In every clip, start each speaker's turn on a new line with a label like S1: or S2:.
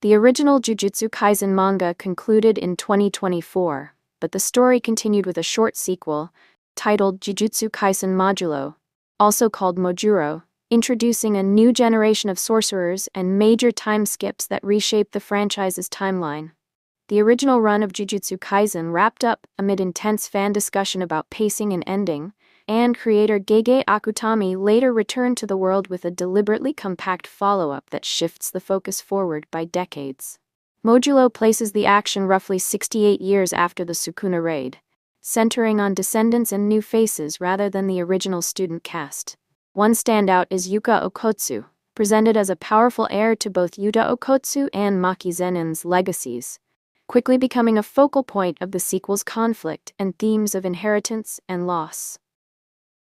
S1: The original Jujutsu Kaisen manga concluded in 2024, but the story continued with a short sequel, titled Jujutsu Kaisen Modulo, also called Mojuro, introducing a new generation of sorcerers and major time skips that reshaped the franchise's timeline. The original run of Jujutsu Kaisen wrapped up amid intense fan discussion about pacing and ending, and creator Gege Akutami later returned to the world with a deliberately compact follow-up that shifts the focus forward by decades. Modulo places the action roughly 68 years after the Sukuna raid, centering on descendants and new faces rather than the original student cast. One standout is Yuka Okotsu, presented as a powerful heir to both Yuta Okotsu and Maki Zenin's legacies, quickly becoming a focal point of the sequel's conflict and themes of inheritance and loss.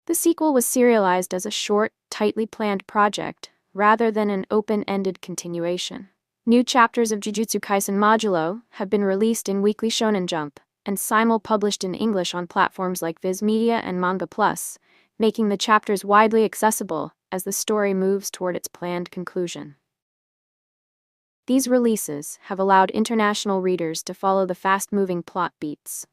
S1: The sequel was serialized as a short, tightly planned project, rather than an open-ended continuation. New chapters of Jujutsu Kaisen Modulo have been released in Weekly Shonen Jump, and simul-published in English on platforms like Viz Media and Manga Plus, making the chapters widely accessible as the story moves toward its planned conclusion. These releases have allowed international readers to follow the fast-moving plot beats.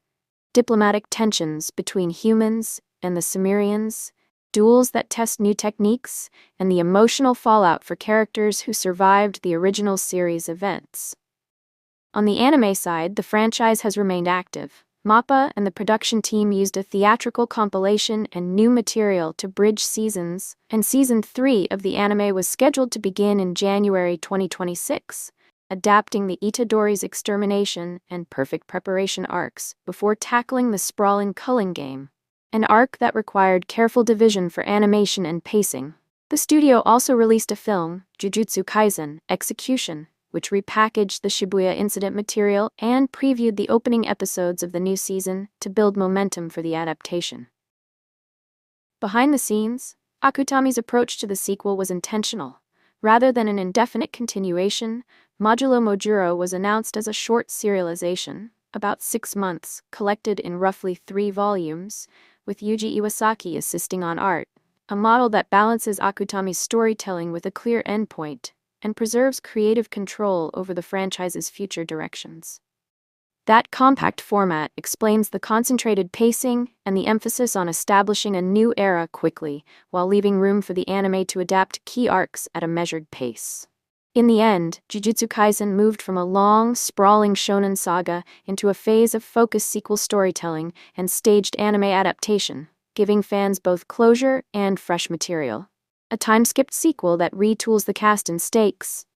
S1: Diplomatic tensions between humans and the Cimmerians, duels that test new techniques, and the emotional fallout for characters who survived the original series events. On the anime side, the franchise has remained active. MAPPA and the production team used a theatrical compilation and new material to bridge seasons, and Season 3 of the anime was scheduled to begin in January 2026, adapting the Itadori's extermination and perfect preparation arcs before tackling the sprawling culling game, an arc that required careful division for animation and pacing. The studio also released a film, Jujutsu Kaisen Execution, which repackaged the Shibuya incident material and previewed the opening episodes of the new season to build momentum for the adaptation. Behind the scenes, Akutami's approach to the sequel was intentional. Rather than an indefinite continuation, Modulo Mojuro was announced as a short serialization, about 6 months, collected in roughly 3 volumes, with Yuji Iwasaki assisting on art, a model that balances Akutami's storytelling with a clear endpoint and preserves creative control over the franchise's future directions. That compact format explains the concentrated pacing and the emphasis on establishing a new era quickly, while leaving room for the anime to adapt key arcs at a measured pace. In the end, Jujutsu Kaisen moved from a long, sprawling shonen saga into a phase of focused sequel storytelling and staged anime adaptation, giving fans both closure and fresh material. A time-skipped sequel that retools the cast and stakes,